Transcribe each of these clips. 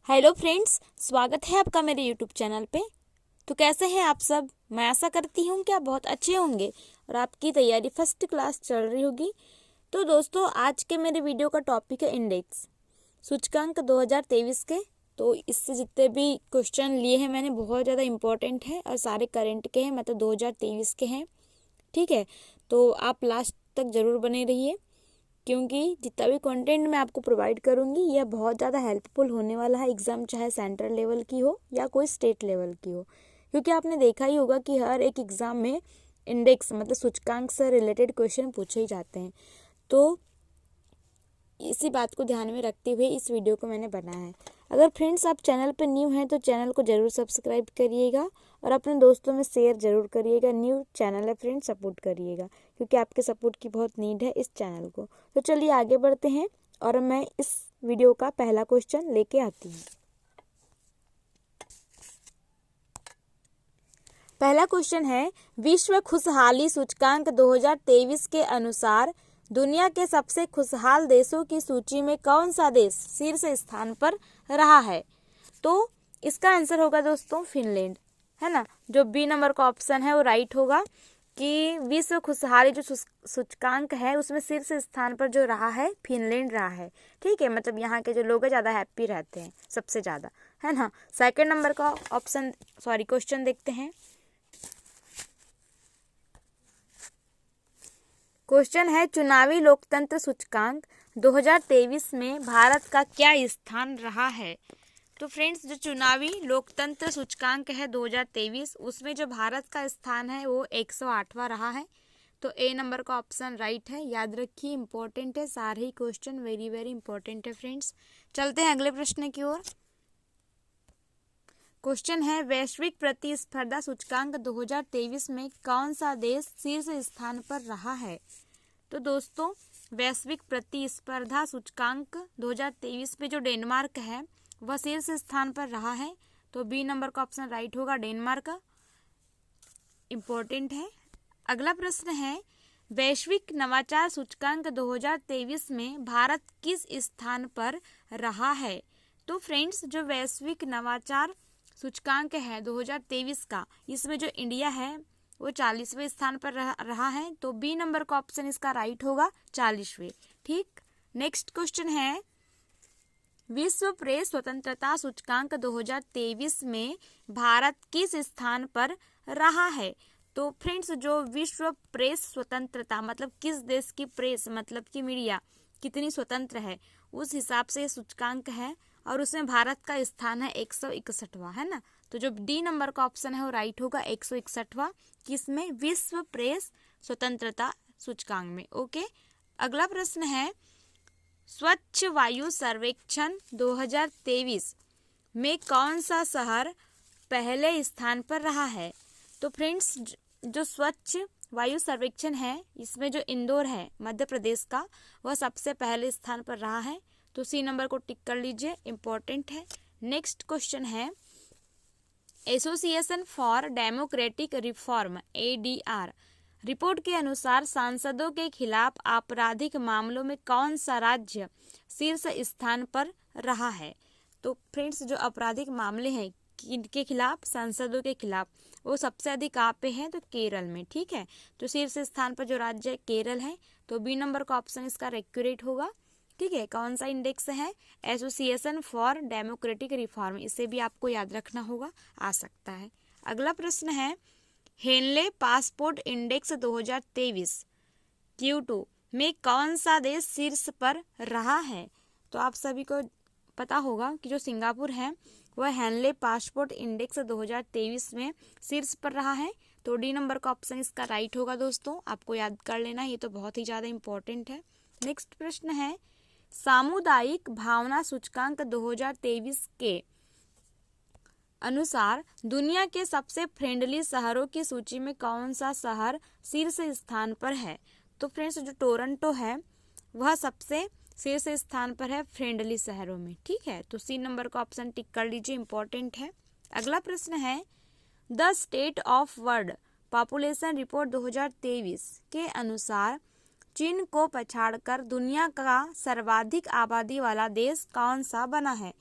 Hello friends, स्वागत है आपका मेरे यूट्यूब चैनल पे। तो कैसे हैं आप सब? मैं आशा करती हूँ कि आप बहुत अच्छे होंगे और आपकी तैयारी फर्स्ट क्लास चल रही होगी। तो दोस्तों, आज के मेरे वीडियो का टॉपिक है इंडेक्स सूचकांक 2023 के। तो इससे जितने भी क्वेश्चन लिए हैं मैंने, बहुत ज़्यादा इंपॉर्टेंट है और सारे करेंट के हैं, मतलब 2023 के हैं। ठीक है, तो आप लास्ट तक ज़रूर बने रहिए, क्योंकि जितना भी कंटेंट मैं आपको प्रोवाइड करूँगी यह बहुत ज़्यादा हेल्पफुल होने वाला है एग्ज़ाम, चाहे सेंट्रल लेवल की हो या कोई स्टेट लेवल की हो। क्योंकि आपने देखा ही होगा कि हर एक एग्ज़ाम में इंडेक्स मतलब सूचकांक से रिलेटेड क्वेश्चन पूछे ही जाते हैं। तो इसी बात को ध्यान में रखते हुए इस वीडियो को मैंने बनाया है। अगर फ्रेंड्स आप चैनल पर न्यू हैं तो चैनल को ज़रूर सब्सक्राइब करिएगा और अपने दोस्तों में शेयर ज़रूर करिएगा। न्यू चैनल है फ्रेंड्स, सपोर्ट करिएगा, क्योंकि आपके सपोर्ट की बहुत नीड है इस चैनल को। तो चलिए आगे बढ़ते हैं और मैं इस वीडियो का पहला क्वेश्चन लेके आती हूँ। पहला क्वेश्चन है, विश्व खुशहाली सूचकांक 2023 के अनुसार दुनिया के सबसे खुशहाल देशों की सूची में कौन सा देश शीर्ष स्थान पर रहा है? तो इसका आंसर होगा दोस्तों फिनलैंड, है ना। जो बी नंबर का ऑप्शन है वो राइट होगा कि विश्व खुशहाली जो सूचकांक है उसमें शीर्ष स्थान पर जो रहा है फिनलैंड रहा है। ठीक है, मतलब यहाँ के जो लोग हैं ज़्यादा हैप्पी रहते हैं सबसे ज़्यादा, है ना। सेकंड नंबर का क्वेश्चन देखते हैं। क्वेश्चन है, चुनावी लोकतंत्र सूचकांक 2023 में भारत का क्या स्थान रहा है? तो फ्रेंड्स, जो चुनावी लोकतंत्र सूचकांक है 2023, उसमें जो भारत का स्थान है वो 108वां रहा है। तो ए नंबर का ऑप्शन राइट है। याद रखिए, इंपॉर्टेंट है, सारे ही क्वेश्चन वेरी वेरी इंपॉर्टेंट है फ्रेंड्स। चलते हैं अगले प्रश्न की ओर। क्वेश्चन है, वैश्विक प्रतिस्पर्धा सूचकांक 2023 में कौन सा देश शीर्ष स्थान पर रहा है? तो दोस्तों, वैश्विक प्रतिस्पर्धा सूचकांक 2023 में जो डेनमार्क है वह शीर्ष स्थान पर रहा है। तो बी नंबर का ऑप्शन राइट होगा, डेनमार्क इंपॉर्टेंट है। अगला प्रश्न है, वैश्विक नवाचार सूचकांक 2023 में भारत किस स्थान पर रहा है? तो फ्रेंड्स, जो वैश्विक नवाचार सूचकांक है 2023 का, इसमें जो इंडिया है वो 40वें स्थान पर रहा है। तो बी नंबर का ऑप्शन इसका राइट होगा, 40वें। ठीक, नेक्स्ट क्वेश्चन है, विश्व प्रेस स्वतंत्रता सूचकांक 2023 में भारत किस स्थान पर रहा है? तो फ्रेंड्स, जो विश्व प्रेस स्वतंत्रता मतलब किस देश की प्रेस मतलब कि मीडिया कितनी स्वतंत्र है, उस हिसाब से सूचकांक है और उसमें भारत का स्थान है 161वां, है ना। तो जो डी नंबर का ऑप्शन है वो राइट होगा, 161वां, किसमें? विश्व प्रेस स्वतंत्रता सूचकांक में। ओके, अगला प्रश्न है, स्वच्छ वायु सर्वेक्षण 2023 में कौन सा शहर पहले स्थान पर रहा है? तो फ्रेंड्स, जो स्वच्छ वायु सर्वेक्षण है इसमें जो इंदौर है मध्य प्रदेश का, वह सबसे पहले स्थान पर रहा है। तो सी नंबर को टिक कर लीजिए, इंपॉर्टेंट है। नेक्स्ट क्वेश्चन है, association for democratic reform ADR report के अनुसार सांसदों के खिलाफ आपराधिक मामलों में कौन सा राज्य शीर्ष स्थान पर रहा है? तो फ्रेंड्स, जो आपराधिक मामले हैं किनके खिलाफ? सांसदों के खिलाफ, वो सबसे अधिक कहाँ पे है? तो केरल में। ठीक है, तो शीर्ष स्थान पर जो राज्य केरल है। तो बी नंबर का ऑप्शन इसका एक्यूरेट होगा। ठीक है, कौन सा इंडेक्स है? एसोसिएशन फॉर डेमोक्रेटिक रिफॉर्म, इसे भी आपको याद रखना होगा, आ सकता है। अगला प्रश्न है, हेनले पासपोर्ट इंडेक्स 2023 Q2 में कौन सा देश शीर्ष पर रहा है? तो आप सभी को पता होगा कि जो सिंगापुर है वह हेनले पासपोर्ट इंडेक्स 2023 में शीर्ष पर रहा है। तो डी नंबर का ऑप्शन इसका राइट होगा दोस्तों, आपको याद कर लेना, ये तो बहुत ही ज़्यादा इंपॉर्टेंट है। नेक्स्ट प्रश्न है, सामुदायिक भावना सूचकांक 2023 के अनुसार दुनिया के सबसे फ्रेंडली शहरों की सूची में कौन सा शहर शीर्ष स्थान पर है? तो फ्रेंड्स, जो टोरंटो है वह सबसे शीर्ष स्थान पर है फ्रेंडली शहरों में। ठीक है, तो सी नंबर का ऑप्शन टिक कर लीजिए, इंपॉर्टेंट है। अगला प्रश्न है, the state of world population report 2023 के अनुसार चीन को पछाड़कर दुनिया का सर्वाधिक आबादी वाला देश कौन सा बना है?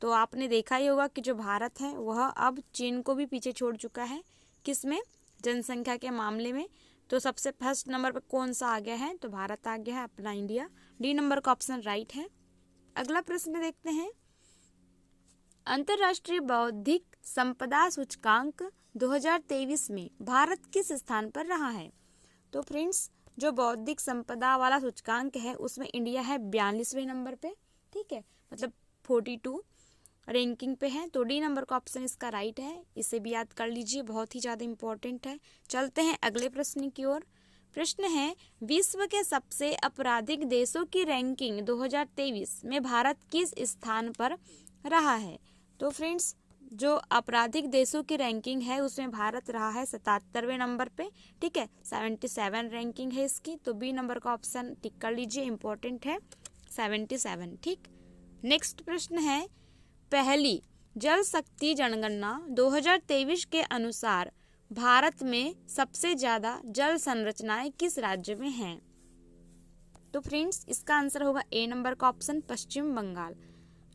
तो आपने देखा ही होगा कि जो भारत है वह अब चीन को भी पीछे छोड़ चुका है, किसमें, जनसंख्या के मामले में। तो सबसे फर्स्ट नंबर पर कौन सा आ गया है, तो भारत आ गया है, अपना इंडिया। डी नंबर का ऑप्शन राइट है। अगला प्रश्न देखते हैं, अंतर्राष्ट्रीय बौद्धिक संपदा सूचकांक 2023 में भारत किस स्थान पर रहा है। तो फ्रेंड्स, जो बौद्धिक संपदा वाला सूचकांक है उसमें इंडिया है 42वें नंबर पे, ठीक है, मतलब 42 रैंकिंग पे है। तो डी नंबर का ऑप्शन इसका राइट है, इसे भी याद कर लीजिए, बहुत ही ज़्यादा इंपॉर्टेंट है। चलते हैं अगले प्रश्न की ओर। प्रश्न है, विश्व के सबसे आपराधिक देशों की रैंकिंग 2023 में भारत किस स्थान पर रहा है। तो फ्रेंड्स, जो आपराधिक देशों की रैंकिंग है उसमें भारत रहा है 77वें नंबर पे, ठीक है, 77 रैंकिंग है इसकी। तो बी नंबर का ऑप्शन टिक कर लीजिए, इंपॉर्टेंट है 77, ठीक। नेक्स्ट प्रश्न है, पहली जल शक्ति जनगणना 2023 के अनुसार भारत में सबसे ज्यादा जल संरचनाएं किस राज्य में हैं। तो फ्रेंड्स, इसका आंसर होगा ए नंबर का ऑप्शन, पश्चिम बंगाल।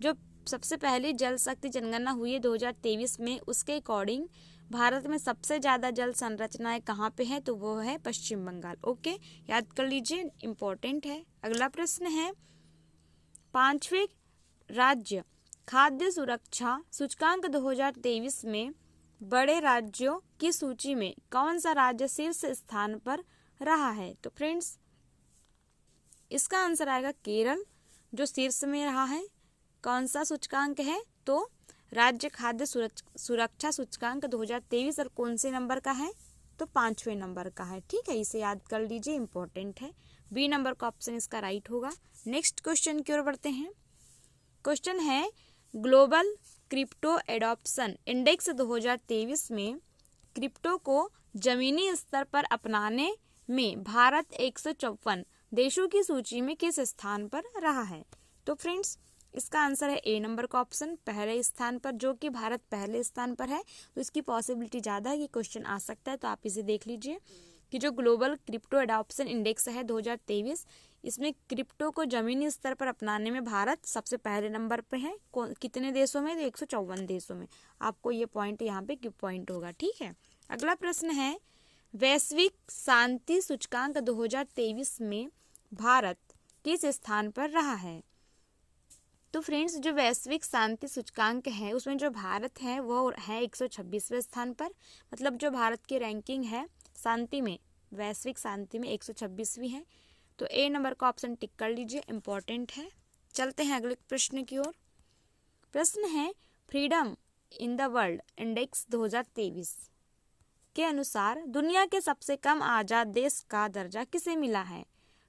जो सबसे पहले जल शक्ति जनगणना हुई है 2023 में, उसके अकॉर्डिंग भारत में सबसे ज़्यादा जल संरचनाएं कहाँ पे है, तो वो है पश्चिम बंगाल। ओके, याद कर लीजिए, इम्पोर्टेंट है। अगला प्रश्न है, पांचवें राज्य खाद्य सुरक्षा सूचकांक 2023 में बड़े राज्यों की सूची में कौन सा राज्य शीर्ष स्थान पर रहा है। तो फ्रेंड्स, इसका आंसर आएगा केरल, जो शीर्ष में रहा है। कौन सा सूचकांक है, तो राज्य खाद्य सुरक्षा सूचकांक 2023, और कौन से नंबर का है, तो 5वें नंबर का है, ठीक है, इसे याद कर लीजिए, इंपॉर्टेंट है। बी नंबर का ऑप्शन इसका राइट होगा। नेक्स्ट क्वेश्चन की ओर बढ़ते हैं। क्वेश्चन है, ग्लोबल क्रिप्टो एडॉप्शन इंडेक्स 2023 में क्रिप्टो को जमीनी स्तर पर अपनाने में भारत 154 देशों की सूची में किस स्थान पर रहा है। तो फ्रेंड्स, इसका आंसर है ए नंबर का ऑप्शन, पहले स्थान पर। जो कि भारत पहले स्थान पर है तो इसकी पॉसिबिलिटी ज़्यादा है कि क्वेश्चन आ सकता है। तो आप इसे देख लीजिए कि जो ग्लोबल क्रिप्टो एडॉप्शन इंडेक्स है 2023, इसमें क्रिप्टो को जमीनी स्तर पर अपनाने में भारत सबसे पहले नंबर पे है। कितने देशों में, तो 154 देशों में। आपको ये पॉइंट यहाँ पे क्यों पॉइंट होगा, ठीक है। अगला प्रश्न है, वैश्विक शांति सूचकांक 2023 में भारत किस स्थान पर रहा है। तो फ्रेंड्स, जो वैश्विक शांति सूचकांक है उसमें जो भारत है वो है 126वें स्थान पर। मतलब जो भारत की रैंकिंग है शांति में, वैश्विक शांति में 126वीं है। तो ए नंबर का ऑप्शन टिक कर लीजिए, इंपॉर्टेंट है। चलते हैं अगले प्रश्न की ओर। प्रश्न है, freedom in the world index 2023 के अनुसार दुनिया के सबसे कम आज़ाद देश का दर्जा किसे मिला है।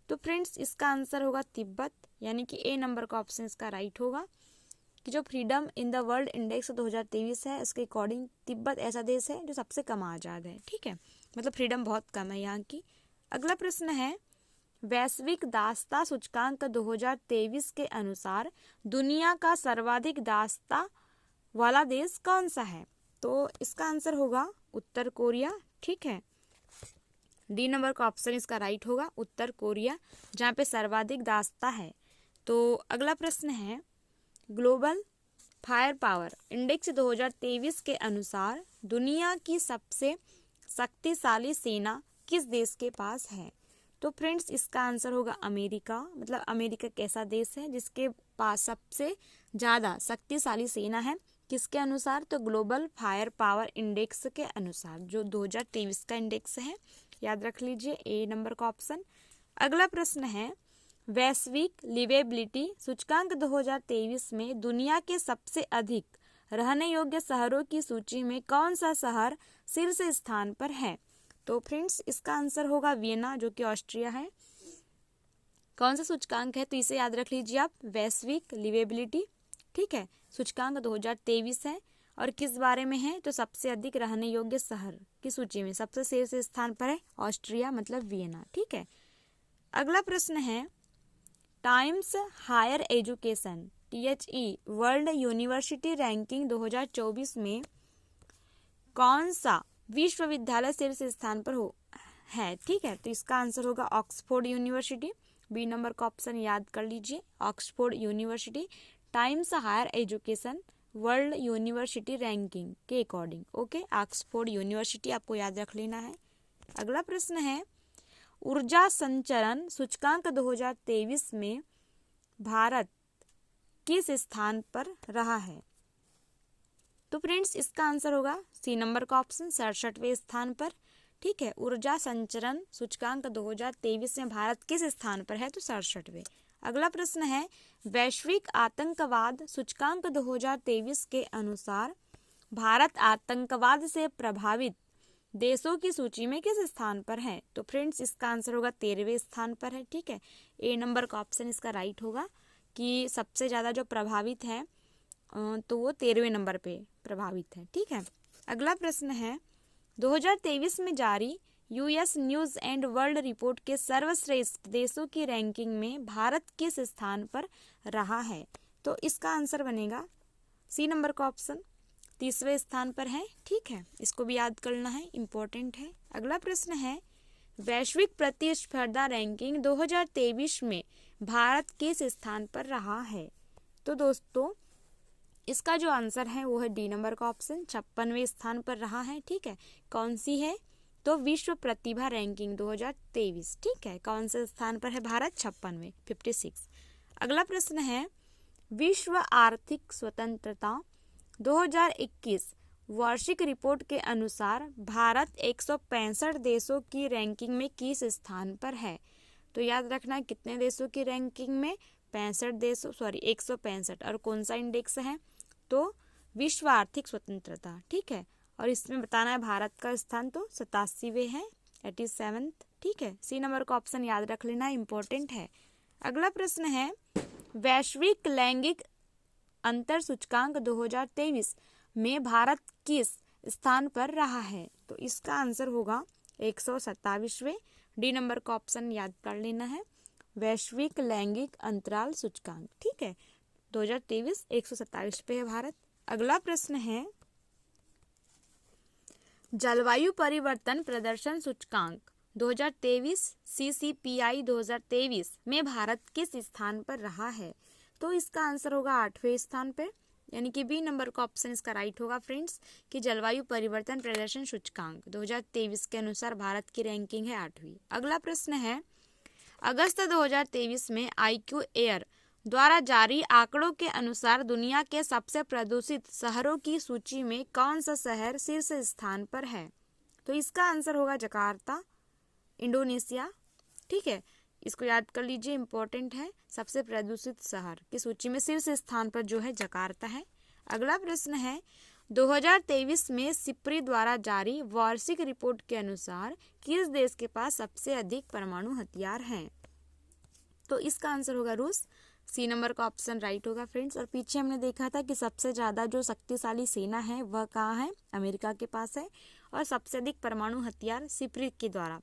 तो फ्रेंड्स, इसका आंसर होगा तिब्बत, यानी कि ए नंबर का ऑप्शन इसका राइट होगा कि जो freedom in the world index 2023 है उसके अकॉर्डिंग तिब्बत ऐसा देश है जो सबसे कम आज़ाद है, ठीक है, मतलब फ्रीडम बहुत कम है यहाँ की। अगला प्रश्न है, वैश्विक दासता सूचकांक 2023 के अनुसार दुनिया का सर्वाधिक दासता वाला देश कौन सा है। तो इसका आंसर होगा उत्तर कोरिया, ठीक है, डी नंबर का ऑप्शन इसका राइट होगा, उत्तर कोरिया, जहाँ पे सर्वाधिक दासता है। तो अगला प्रश्न है, ग्लोबल फायर पावर इंडेक्स 2023 के अनुसार दुनिया की सबसे शक्तिशाली सेना किस देश के पास है। तो फ्रेंड्स, इसका आंसर होगा अमेरिका। मतलब अमेरिका कैसा देश है जिसके पास सबसे ज़्यादा शक्तिशाली सेना है, किसके अनुसार, तो ग्लोबल फायर पावर इंडेक्स के अनुसार, जो 2023 का इंडेक्स है, याद रख लीजिए, ए नंबर का ऑप्शन। अगला प्रश्न है, वैश्विक लिवेबिलिटी सूचकांक 2023 में दुनिया के सबसे अधिक रहने योग्य शहरों की सूची में कौन सा शहर शीर्ष स्थान पर है। तो फ्रेंड्स, इसका आंसर होगा वियना, जो कि ऑस्ट्रिया है। कौन सा सूचकांक है, तो इसे याद रख लीजिए आप, वैश्विक लिवेबिलिटी, ठीक है, सूचकांक 2023 है। और किस बारे में है, तो सबसे अधिक रहने योग्य शहर की सूची में सबसे शीर्ष स्थान पर है ऑस्ट्रिया, मतलब वियना, ठीक है। अगला प्रश्न है, Times Higher Education THE World University Ranking 2024 में कौन सा विश्वविद्यालय शीर्ष स्थान पर है, ठीक है। तो इसका आंसर होगा ऑक्सफोर्ड यूनिवर्सिटी, बी नंबर का ऑप्शन याद कर लीजिए, Oxford University, Times Higher Education World University Ranking के अकॉर्डिंग। ओके, ऑक्सफोर्ड यूनिवर्सिटी आपको याद रख लेना है। अगला प्रश्न है ऊर्जा संचरण सूचकांक 2023 में भारत किस स्थान पर रहा है? तो फ्रेंड्स इसका आंसर होगा सी नंबर का ऑप्शन, 67वें स्थान पर। ठीक है, ऊर्जा संचरण सूचकांक 2023 में भारत किस स्थान पर है? तो 67वें। अगला प्रश्न है वैश्विक आतंकवाद सूचकांक 2023 के अनुसार भारत आतंकवाद से प्रभावित देशों की सूची में किस स्थान पर है? तो फ्रेंड्स इसका आंसर होगा 13वें स्थान पर है। ठीक है, ए नंबर का ऑप्शन इसका राइट होगा कि सबसे ज़्यादा जो प्रभावित है तो वो 13वें नंबर पे प्रभावित है। ठीक है, अगला प्रश्न है 2023 में जारी US news and world report के सर्वश्रेष्ठ देशों की रैंकिंग में भारत किस स्थान पर रहा है? तो इसका आंसर बनेगा सी नंबर का ऑप्शन, 30वें स्थान पर है। ठीक है, इसको भी याद करना है, इम्पोर्टेंट है। अगला प्रश्न है वैश्विक प्रतिस्पर्धा रैंकिंग 2023 में भारत किस स्थान पर रहा है? तो दोस्तों इसका जो आंसर है वो है डी नंबर का ऑप्शन, 56वें स्थान पर रहा है। ठीक है, कौन सी है? तो विश्व प्रतिभा रैंकिंग 2023। ठीक है, कौन से स्थान पर है भारत? 56वें, 56। अगला प्रश्न है विश्व आर्थिक स्वतंत्रता 2021 वार्षिक रिपोर्ट के अनुसार भारत 165 देशों की रैंकिंग में किस स्थान पर है? तो याद रखना कितने देशों की रैंकिंग में? 165। और कौन सा इंडेक्स है? तो विश्व आर्थिक स्वतंत्रता। ठीक है, और इसमें बताना है भारत का स्थान तो 87वें है, 87। ठीक है, सी नंबर का ऑप्शन याद रख लेना, इंपॉर्टेंट है। अगला प्रश्न है वैश्विक लैंगिक अंतर सूचकांक 2023 में भारत किस स्थान पर रहा है? तो इसका आंसर होगा 127वें, डी नंबर का ऑप्शन याद कर लेना है, वैश्विक लैंगिक अंतराल सूचकांक। ठीक है, 2023 127 पे है भारत। अगला प्रश्न है जलवायु परिवर्तन प्रदर्शन सूचकांक 2023 CCPI 2023 में भारत किस स्थान पर रहा है? तो इसका आंसर होगा 8वें स्थान पे, यानी कि बी नंबर का ऑप्शन इसका राइट होगा फ्रेंड्स कि जलवायु परिवर्तन प्रदर्शन सूचकांक 2023 के अनुसार भारत की रैंकिंग है 8वीं। अगला प्रश्न है अगस्त 2023 में IQ एयर द्वारा जारी आंकड़ों के अनुसार दुनिया के सबसे प्रदूषित शहरों की सूची में कौन सा शहर शीर्ष स्थान पर है? तो इसका आंसर होगा जकार्ता, इंडोनेशिया। ठीक है, इसको याद कर लीजिए, इंपॉर्टेंट है। सबसे प्रदूषित शहर की सूची में शीर्ष स्थान पर जो है जकार्ता है। अगला प्रश्न है 2023 में सिप्री द्वारा जारी वार्षिक रिपोर्ट के अनुसार किस देश के पास सबसे अधिक परमाणु हथियार हैं? तो इसका आंसर होगा रूस, सी नंबर का ऑप्शन राइट होगा फ्रेंड्स। और पीछे हमने देखा था कि सबसे ज़्यादा जो शक्तिशाली सेना है वह कहाँ है? अमेरिका के पास है। और सबसे अधिक परमाणु हथियार सिप्री के द्वारा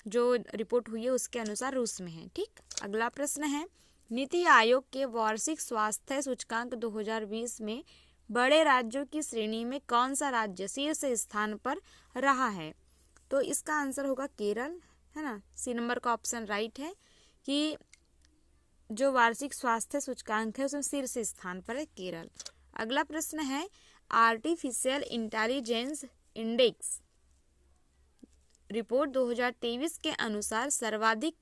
जो रिपोर्ट हुई है उसके अनुसार रूस में है। ठीक, अगला प्रश्न है नीति आयोग के वार्षिक स्वास्थ्य सूचकांक 2020 में बड़े राज्यों की श्रेणी में कौन सा राज्य शीर्ष स्थान पर रहा है? तो इसका आंसर होगा केरल, है ना, सी नंबर का ऑप्शन राइट है कि जो वार्षिक स्वास्थ्य सूचकांक है उसमें शीर्ष स्थान पर है केरल। अगला प्रश्न है आर्टिफिशियल इंटेलिजेंस इंडेक्स रिपोर्ट 2023 के अनुसार सर्वाधिक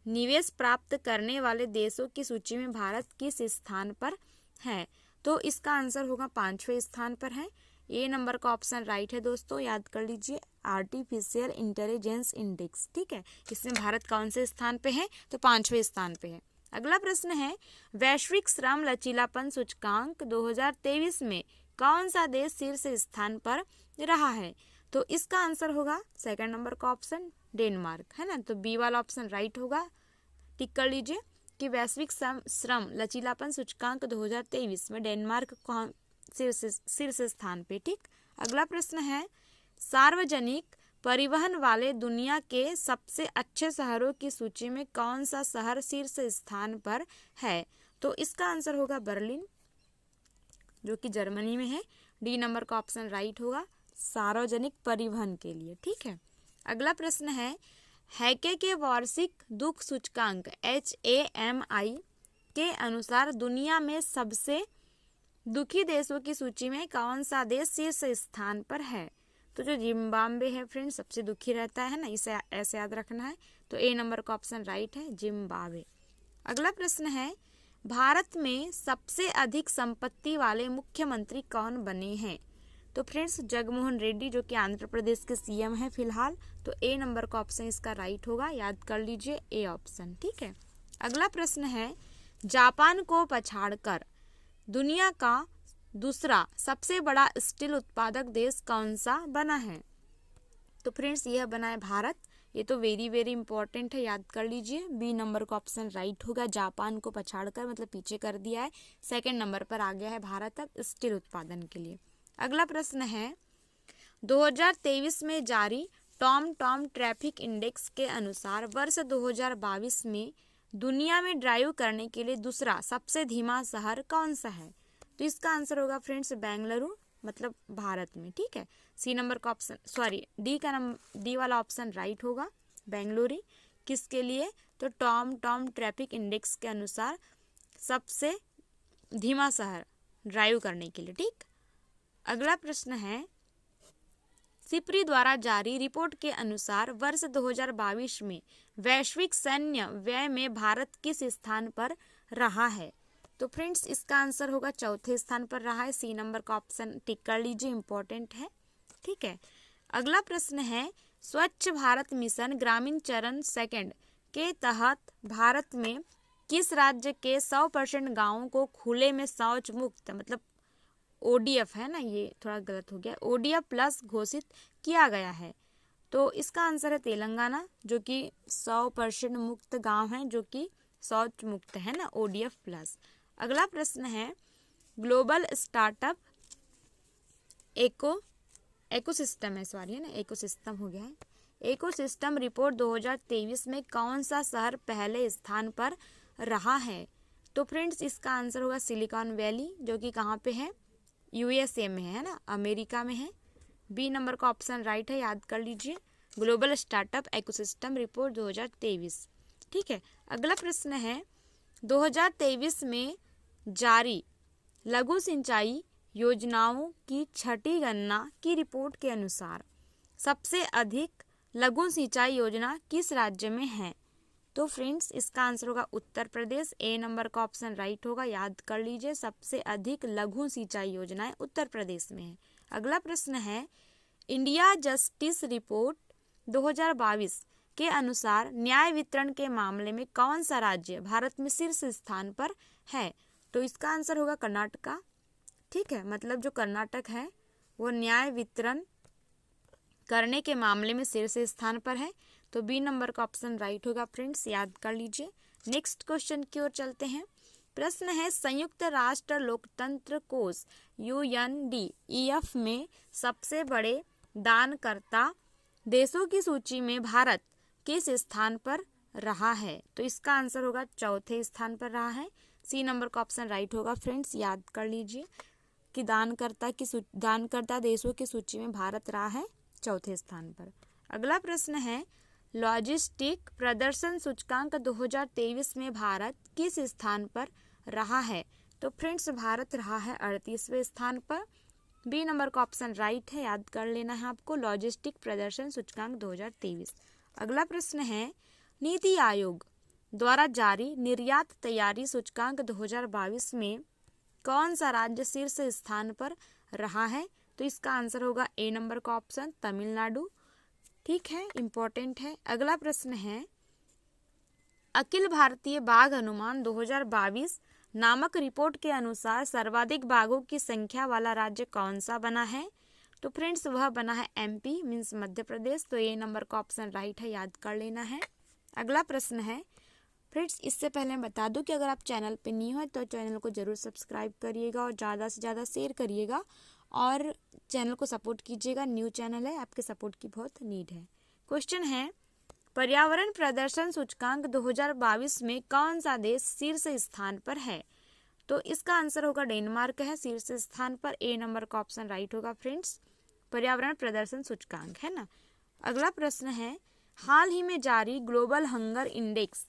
निवेश प्राप्त करने वाले देशों की सूची में भारत किस स्थान पर है? तो इसका आंसर होगा 5वें स्थान पर है, ए नंबर का ऑप्शन राइट है दोस्तों, याद कर लीजिए, आर्टिफिशियल इंटेलिजेंस इंडेक्स। ठीक है, इसमें भारत कौन से स्थान पे है? तो 5वें स्थान पे है। अगला प्रश्न है वैश्विक श्रम लचीलापन सूचकांक 2023 में कौन सा देश शीर्ष स्थान पर रहा है? तो इसका आंसर होगा सेकंड नंबर का ऑप्शन डेनमार्क, है ना, तो बी वाला ऑप्शन राइट होगा। टिक कर लीजिए कि वैश्विक श्रम लचीलापन सूचकांक 2023 में डेनमार्क शीर्ष स्थान पे। ठीक, अगला प्रश्न है सार्वजनिक परिवहन वाले दुनिया के सबसे अच्छे शहरों की सूची में कौन सा शहर शीर्ष स्थान पर है? तो इसका आंसर होगा बर्लिन, जो कि जर्मनी में है, डी नंबर का ऑप्शन राइट होगा सार्वजनिक परिवहन के लिए। ठीक है, अगला प्रश्न है हैके के वार्षिक दुख सूचकांक HAMI के अनुसार दुनिया में सबसे दुखी देशों की सूची में कौन सा देश शीर्ष स्थान पर है? तो जो जिम्बाब्वे है फ्रेंड्स सबसे दुखी रहता है ना, इसे ऐसे याद रखना है। तो ए नंबर का ऑप्शन राइट है, जिम्बाब्वे। अगला प्रश्न है, भारत में सबसे अधिक संपत्ति वाले मुख्यमंत्री कौन बने हैं? तो फ्रेंड्स जगनमोहन रेड्डी, जो कि आंध्र प्रदेश के सीएम हैं फिलहाल। तो ए नंबर का ऑप्शन इसका राइट होगा, याद कर लीजिए ए ऑप्शन। ठीक है। अगला प्रश्न है, जापान को पछाड़कर दुनिया का दूसरा सबसे बड़ा स्टील उत्पादक देश कौन सा बना है? तो फ्रेंड्स यह बना है भारत। ये तो वेरी वेरी इंपॉर्टेंट है, याद कर लीजिए। बी नंबर का ऑप्शन राइट होगा, जापान को पछाड़कर मतलब पीछे कर दिया है। सेकंड नंबर पर आ गया है भारत अब स्टील उत्पादन के लिए। अगला प्रश्न है, 2023 में जारी टॉम ट्रैफिक इंडेक्स के अनुसार वर्ष 2022 में दुनिया में ड्राइव करने के लिए दूसरा सबसे धीमा शहर कौन सा है? तो इसका आंसर होगा फ्रेंड्स बेंगलुरु, मतलब भारत में। ठीक है। सी नंबर का ऑप्शन डी वाला ऑप्शन राइट होगा, बेंगलुरु। किसके लिए? तो टॉम ट्रैफिक इंडेक्स के अनुसार सबसे धीमा शहर ड्राइव करने के लिए। ठीक। अगला प्रश्न है, सिप्री द्वारा जारी रिपोर्ट के अनुसार वर्ष 2022 में वैश्विक सैन्य व्यय में भारत किस स्थान पर रहा है? तो फ्रेंड्स इसका आंसर होगा चौथे स्थान पर रहा है। सी नंबर का ऑप्शन टिक कर लीजिए, इंपॉर्टेंट है। ठीक है। अगला प्रश्न है, स्वच्छ भारत मिशन ग्रामीण चरण सेकंड के तहत भारत में किस राज्य के 100% गांवों को खुले में शौच मुक्त, मतलब ODF है ना, ये थोड़ा गलत हो गया, ODF प्लस घोषित किया गया है? तो इसका आंसर है तेलंगाना, जो कि 100% मुक्त गांव है, जो कि शौच मुक्त है ना, ODF प्लस। अगला प्रश्न है, ग्लोबल स्टार्टअप इकोसिस्टम है, सॉरी है ना, इकोसिस्टम हो गया है। इकोसिस्टम रिपोर्ट 2023 में कौन सा शहर पहले स्थान पर रहा है? तो फ्रेंड्स इसका आंसर होगा सिलिकॉन वैली, जो कि कहाँ पे है? USA में है ना, अमेरिका में है। बी नंबर का ऑप्शन राइट है, याद कर लीजिए, ग्लोबल स्टार्टअप इकोसिस्टम रिपोर्ट 2023। ठीक है। अगला प्रश्न है, 2023 में जारी लघु सिंचाई योजनाओं की छठी गणना की रिपोर्ट के अनुसार सबसे अधिक लघु सिंचाई योजना किस राज्य में है? तो फ्रेंड्स इसका आंसर होगा उत्तर प्रदेश। ए नंबर का ऑप्शन राइट होगा, याद कर लीजिए, सबसे अधिक लघु सिंचाई योजनाएं उत्तर प्रदेश में है। अगला प्रश्न है, इंडिया जस्टिस रिपोर्ट 2022 के अनुसार न्याय वितरण के मामले में कौन सा राज्य भारत में शीर्ष स्थान पर है? तो इसका आंसर होगा कर्नाटका। ठीक है, मतलब जो कर्नाटक है वो न्याय वितरण करने के मामले में शीर्ष स्थान पर है। तो बी नंबर का ऑप्शन राइट होगा फ्रेंड्स, याद कर लीजिए। नेक्स्ट क्वेश्चन की ओर चलते हैं। प्रश्न है, संयुक्त राष्ट्र लोकतंत्र कोष UNDEF में सबसे बड़े दानकर्ता देशों की सूची में भारत किस स्थान पर रहा है? तो इसका आंसर होगा चौथे स्थान पर रहा है। सी नंबर का ऑप्शन राइट होगा फ्रेंड्स, याद कर लीजिए कि दानकर्ता देशों की सूची में भारत रहा है चौथे स्थान पर। अगला प्रश्न है, लॉजिस्टिक प्रदर्शन सूचकांक 2023 में भारत किस स्थान पर रहा है? तो फ्रेंड्स भारत रहा है 38वें स्थान पर। बी नंबर का ऑप्शन राइट है, याद कर लेना है आपको, लॉजिस्टिक प्रदर्शन सूचकांक 2023। अगला प्रश्न है, नीति आयोग द्वारा जारी निर्यात तैयारी सूचकांक 2022 में कौन सा राज्य शीर्ष स्थान पर रहा है? तो इसका आंसर होगा ए नंबर का ऑप्शन, तमिलनाडु। ठीक है, इंपॉर्टेंट है। अगला प्रश्न है, अखिल भारतीय बाघ अनुमान 2022 नामक रिपोर्ट के अनुसार सर्वाधिक बाघों की संख्या वाला राज्य कौन सा बना है? तो फ्रेंड्स वह बना है MP मीन्स मध्य प्रदेश। तो ए नंबर का ऑप्शन राइट है, याद कर लेना है। अगला प्रश्न है, फ्रेंड्स इससे पहले मैं बता दूं कि अगर आप चैनल पे न्यू हैं तो चैनल को जरूर सब्सक्राइब करिएगा और ज़्यादा से ज़्यादा शेयर करिएगा और चैनल को सपोर्ट कीजिएगा। न्यू चैनल है, आपके सपोर्ट की बहुत नीड है। क्वेश्चन है, पर्यावरण प्रदर्शन सूचकांक 2022 में कौन सा देश शीर्ष स्थान पर है? तो इसका आंसर होगा डेनमार्क है शीर्ष स्थान पर। ए नंबर का ऑप्शन राइट होगा फ्रेंड्स, पर्यावरण प्रदर्शन सूचकांक है ना। अगला प्रश्न है, हाल ही में जारी ग्लोबल हंगर इंडेक्स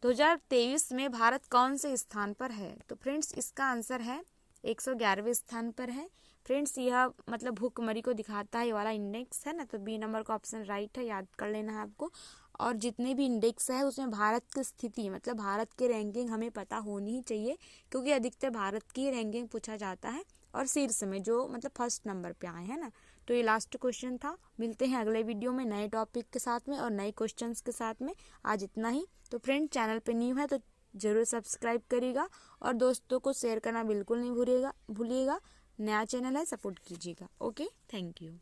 2023 में भारत कौन से स्थान पर है? तो फ्रेंड्स इसका आंसर है 111वें स्थान पर है। फ्रेंड्स यह मतलब भूखमरी को दिखाता है, ये वाला इंडेक्स है ना, तो बी नंबर का ऑप्शन राइट है, याद कर लेना है आपको। और जितने भी इंडेक्स है उसमें भारत की स्थिति मतलब भारत की रैंकिंग हमें पता होनी ही चाहिए, क्योंकि अधिकतर भारत की रैंकिंग पूछा जाता है और शीर्ष में जो मतलब फर्स्ट नंबर पे आए हैं ना। तो ये लास्ट क्वेश्चन था। मिलते हैं अगले वीडियो में नए टॉपिक के साथ में और नए क्वेश्चंस के साथ में। आज इतना ही। तो फ्रेंड चैनल पे न्यू है तो ज़रूर सब्सक्राइब करिएगा और दोस्तों को शेयर करना बिल्कुल नहीं भूलिएगा। नया चैनल है, सपोर्ट कीजिएगा। Okay, thank you.